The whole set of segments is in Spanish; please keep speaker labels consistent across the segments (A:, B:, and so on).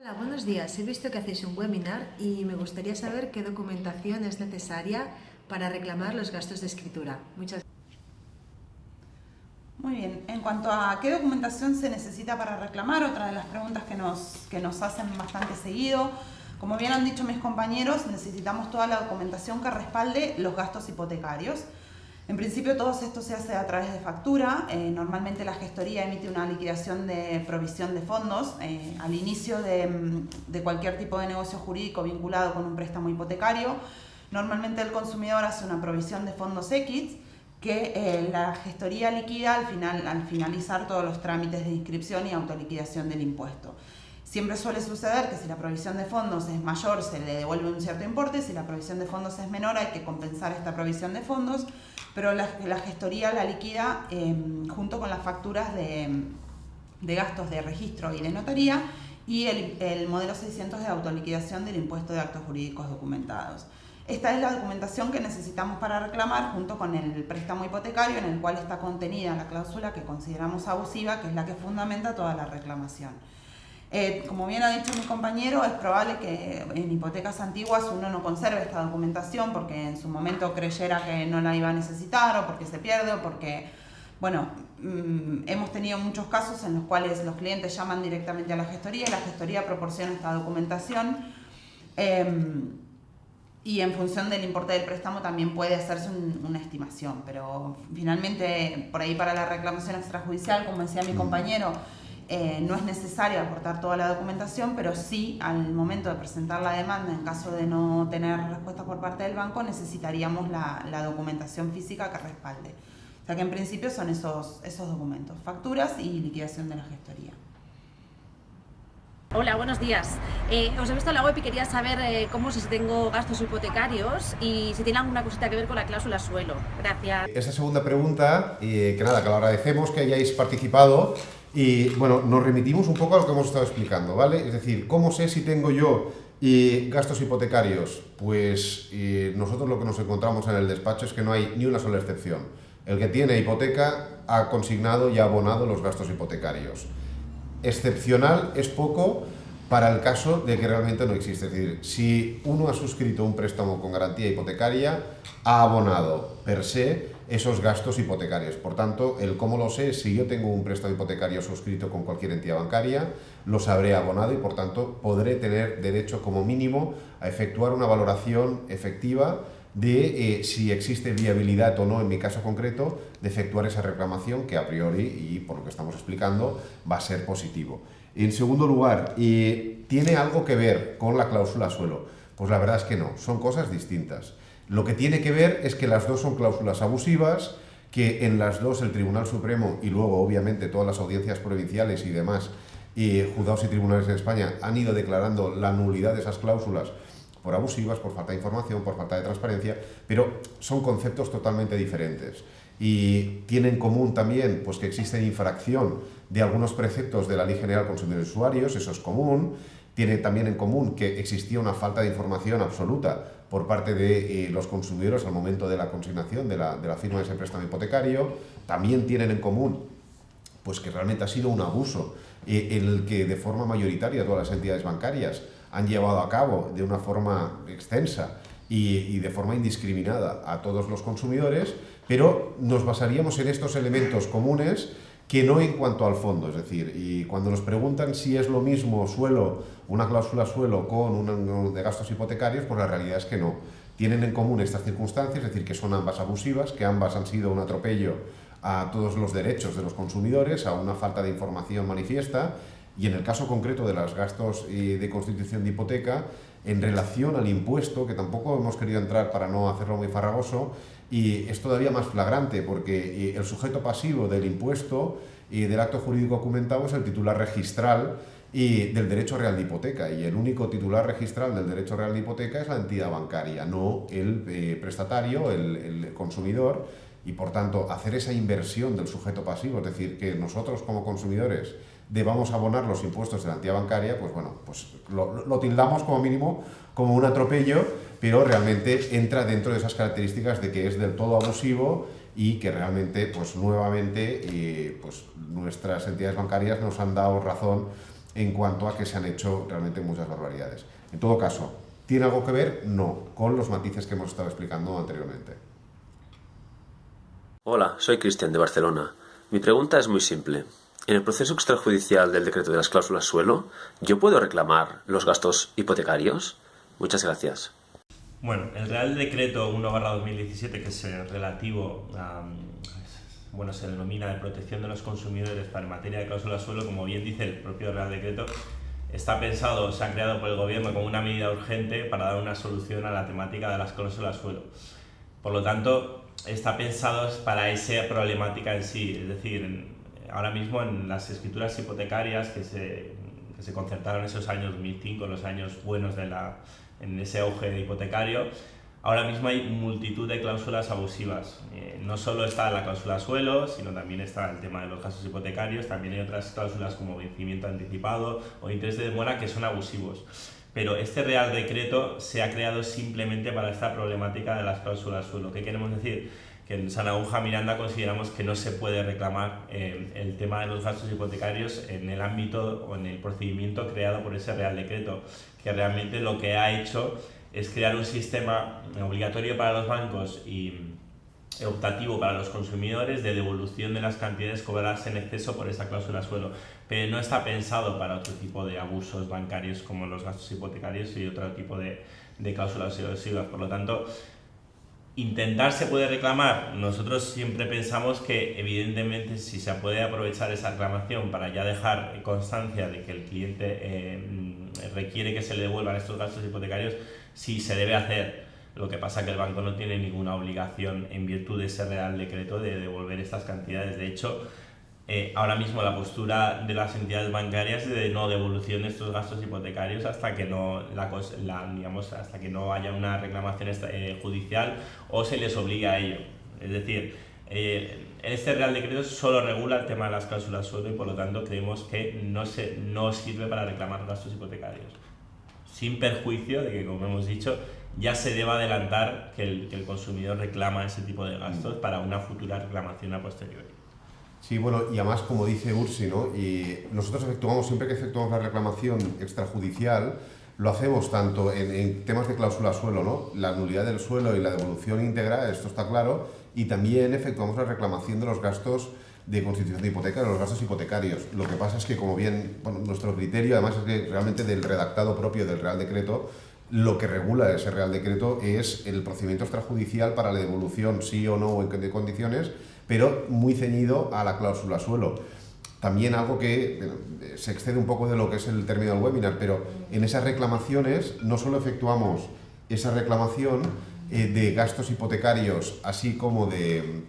A: Hola, buenos días. He visto que hacéis un webinar y me gustaría saber qué documentación es necesaria para reclamar los gastos de escritura. Muchas gracias.
B: Muy bien, en cuanto a qué documentación se necesita para reclamar, otra de las preguntas que nos hacen bastante seguido, como bien han dicho mis compañeros, necesitamos toda la documentación que respalde los gastos hipotecarios. En principio todo esto se hace a través de factura. Normalmente la gestoría emite una liquidación de provisión de fondos al inicio de cualquier tipo de negocio jurídico vinculado con un préstamo hipotecario. Normalmente el consumidor hace una provisión de fondos X que la gestoría liquida al finalizar todos los trámites de inscripción y autoliquidación del impuesto. Siempre suele suceder que si la provisión de fondos es mayor se le devuelve un cierto importe, si la provisión de fondos es menor hay que compensar esta provisión de fondos, pero la gestoría la liquida junto con las facturas de gastos de registro y de notaría y el modelo 600 de autoliquidación del impuesto de actos jurídicos documentados. Esta es la documentación que necesitamos para reclamar junto con el préstamo hipotecario en el cual está contenida la cláusula que consideramos abusiva, que es la que fundamenta toda la reclamación. Como bien ha dicho mi compañero, es probable que en hipotecas antiguas uno no conserve esta documentación porque en su momento creyera que no la iba a necesitar o porque se pierde o porque, bueno, hemos tenido muchos casos en los cuales los clientes llaman directamente a la gestoría y la gestoría proporciona esta documentación. Y en función del importe del préstamo también puede hacerse una estimación, pero finalmente por ahí para la reclamación extrajudicial, como decía mi compañero, no es necesario aportar toda la documentación, pero sí al momento de presentar la demanda, en caso de no tener respuesta por parte del banco, necesitaríamos la documentación física que respalde. O sea que en principio son esos documentos, facturas y liquidación de la gestoría.
C: Hola, buenos días. Os he visto en la web y quería saber cómo si tengo gastos hipotecarios y si tiene alguna cosita que ver con la cláusula suelo. Gracias.
D: Esa segunda pregunta, que nada, que lo agradecemos que hayáis participado y bueno, nos remitimos un poco a lo que hemos estado explicando, ¿vale? Es decir, ¿cómo sé si tengo yo gastos hipotecarios? Pues nosotros lo que nos encontramos en el despacho es que no hay ni una sola excepción. El que tiene hipoteca ha consignado y ha abonado los gastos hipotecarios. Excepcional es poco para el caso de que realmente no existe. Es decir, si uno ha suscrito un préstamo con garantía hipotecaria, ha abonado per se esos gastos hipotecarios. Por tanto, el cómo lo sé, si yo tengo un préstamo hipotecario suscrito con cualquier entidad bancaria, los habré abonado y por tanto podré tener derecho como mínimo a efectuar una valoración efectiva de si existe viabilidad o no, en mi caso concreto, de efectuar esa reclamación que a priori, y por lo que estamos explicando, va a ser positivo. En segundo lugar, ¿tiene algo que ver con la cláusula suelo? Pues la verdad es que no, son cosas distintas. Lo que tiene que ver es que las dos son cláusulas abusivas, que en las dos el Tribunal Supremo y luego obviamente todas las audiencias provinciales y demás, juzgados y tribunales en España han ido declarando la nulidad de esas cláusulas por abusivas, por falta de información, por falta de transparencia, pero son conceptos totalmente diferentes. Y tiene en común también pues, que existe infracción de algunos preceptos de la Ley General de Consumidores y Usuarios, eso es común. Tiene también en común que existía una falta de información absoluta por parte de los consumidores al momento de la consignación, de la firma de ese préstamo hipotecario. También tienen en común pues, que realmente ha sido un abuso en el que de forma mayoritaria todas las entidades bancarias han llevado a cabo de una forma extensa y de forma indiscriminada a todos los consumidores, pero nos basaríamos en estos elementos comunes que no en cuanto al fondo. Es decir, y cuando nos preguntan si es lo mismo suelo, una cláusula suelo con un de gastos hipotecarios, pues la realidad es que no. Tienen en común estas circunstancias, es decir, que son ambas abusivas, que ambas han sido un atropello a todos los derechos de los consumidores, a una falta de información manifiesta. Y en el caso concreto de los gastos de constitución de hipoteca, en relación al impuesto, que tampoco hemos querido entrar para no hacerlo muy farragoso, y es todavía más flagrante porque el sujeto pasivo del impuesto y del acto jurídico documentado es el titular registral del derecho real de hipoteca, y el único titular registral del derecho real de hipoteca es la entidad bancaria, no el prestatario, el consumidor, y por tanto hacer esa inversión del sujeto pasivo, es decir, que nosotros como consumidores debamos abonar los impuestos de la entidad bancaria, pues bueno, pues lo tildamos como mínimo como un atropello, pero realmente entra dentro de esas características de que es del todo abusivo y que realmente, pues nuevamente, pues nuestras entidades bancarias nos han dado razón en cuanto a que se han hecho realmente muchas barbaridades. En todo caso, ¿tiene algo que ver? No, con los matices que hemos estado explicando anteriormente.
E: Hola, soy Cristian de Barcelona. Mi pregunta es muy simple. En el proceso extrajudicial del decreto de las cláusulas suelo, ¿yo puedo reclamar los gastos hipotecarios? Muchas gracias.
F: Bueno, el Real Decreto 1/2017, que es relativo a, se denomina de protección de los consumidores para en materia de cláusula suelo, como bien dice el propio Real Decreto, está pensado, se ha creado por el Gobierno como una medida urgente para dar una solución a la temática de las cláusulas suelo. Por lo tanto, está pensado para esa problemática en sí, es decir, ahora mismo en las escrituras hipotecarias que se concertaron en esos años 2005, los años buenos en ese auge hipotecario, ahora mismo hay multitud de cláusulas abusivas. No solo está la cláusula suelo, sino también está el tema de los gastos hipotecarios, también hay otras cláusulas como vencimiento anticipado o interés de demora que son abusivos. Pero este Real Decreto se ha creado simplemente para esta problemática de las cláusulas suelo. ¿Qué queremos decir? Que en Sanagunja Miranda consideramos que no se puede reclamar el tema de los gastos hipotecarios en el ámbito o en el procedimiento creado por ese Real Decreto, que realmente lo que ha hecho es crear un sistema obligatorio para los bancos y optativo para los consumidores de devolución de las cantidades cobradas en exceso por esa cláusula suelo, pero no está pensado para otro tipo de abusos bancarios como los gastos hipotecarios y otro tipo de cláusulas abusivas. Por lo tanto, intentar se puede reclamar. Nosotros siempre pensamos que evidentemente si se puede aprovechar esa reclamación para ya dejar constancia de que el cliente requiere que se le devuelvan estos gastos hipotecarios, sí se debe hacer. Lo que pasa es que el banco no tiene ninguna obligación en virtud de ese Real Decreto de devolver estas cantidades. De hecho, ahora mismo la postura de las entidades bancarias es de no devolución de estos gastos hipotecarios hasta que no, hasta que no haya una reclamación judicial o se les obligue a ello. Es decir, este Real Decreto solo regula el tema de las cláusulas suelo y por lo tanto creemos que no sirve para reclamar gastos hipotecarios. Sin perjuicio de que, como hemos dicho, ya se deba adelantar que el consumidor reclama ese tipo de gastos para una futura reclamación a posteriori.
D: Sí, bueno, y además, como dice Ursi, ¿no? Y nosotros siempre que efectuamos la reclamación extrajudicial, lo hacemos tanto en temas de cláusula suelo, ¿no? La nulidad del suelo y la devolución íntegra, esto está claro, y también efectuamos la reclamación de los gastos de constitución de hipoteca, de los gastos hipotecarios. Lo que pasa es que, como bien, nuestro criterio, además, es que realmente del redactado propio del Real Decreto, lo que regula ese Real Decreto es el procedimiento extrajudicial para la devolución, sí o no, o en qué condiciones, pero muy ceñido a la cláusula suelo. También algo que se excede un poco de lo que es el término del webinar, pero en esas reclamaciones no solo efectuamos esa reclamación de gastos hipotecarios, así como de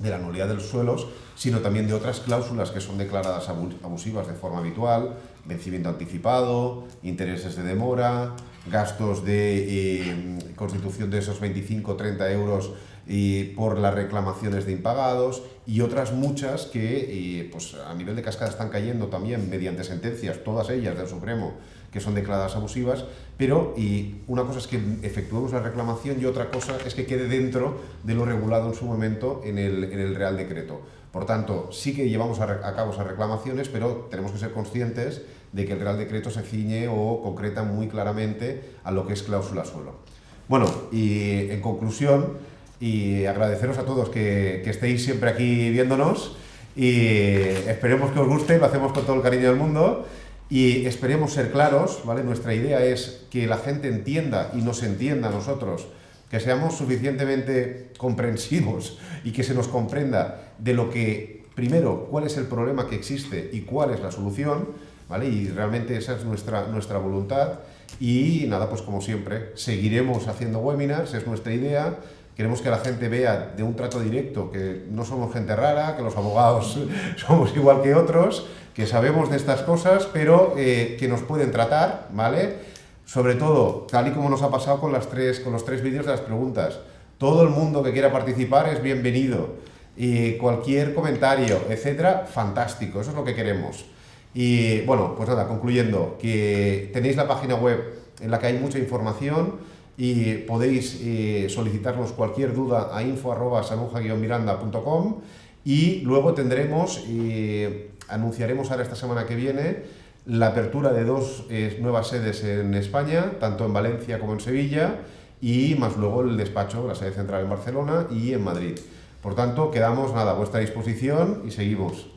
D: la nulidad de los suelos, sino también de otras cláusulas que son declaradas abusivas de forma habitual, vencimiento anticipado, intereses de demora, gastos de constitución de esos 25 o 30 euros por las reclamaciones de impagados y otras muchas que pues a nivel de cascada están cayendo también mediante sentencias, todas ellas del Supremo, que son declaradas abusivas, pero una cosa es que efectuemos la reclamación y otra cosa es que quede dentro de lo regulado en su momento en el Real Decreto. Por tanto, sí que llevamos a cabo esas reclamaciones, pero tenemos que ser conscientes de que el Real Decreto se ciñe o concreta muy claramente a lo que es cláusula suelo. Bueno, y en conclusión, y agradeceros a todos que estéis siempre aquí viéndonos y esperemos que os guste, lo hacemos con todo el cariño del mundo y esperemos ser claros, ¿vale? Nuestra idea es que la gente entienda y nos entienda a nosotros, que seamos suficientemente comprensivos y que se nos comprenda de lo que, primero, cuál es el problema que existe y cuál es la solución, ¿vale? Y realmente esa es nuestra voluntad y nada, pues como siempre, seguiremos haciendo webinars, es nuestra idea. Queremos que la gente vea de un trato directo que no somos gente rara, que los abogados somos igual que otros, que sabemos de estas cosas, pero que nos pueden tratar, ¿vale? Sobre todo, tal y como nos ha pasado con los tres vídeos de las preguntas. Todo el mundo que quiera participar es bienvenido. Y cualquier comentario, etcétera, fantástico. Eso es lo que queremos. Y bueno, pues nada, concluyendo, que tenéis la página web en la que hay mucha información y podéis solicitarnos cualquier duda a info@sanunja-miranda.com y luego anunciaremos ahora esta semana que viene la apertura de 2 nuevas sedes en España, tanto en Valencia como en Sevilla, y más luego el despacho, la sede central en Barcelona y en Madrid. Por tanto, quedamos a vuestra disposición y seguimos.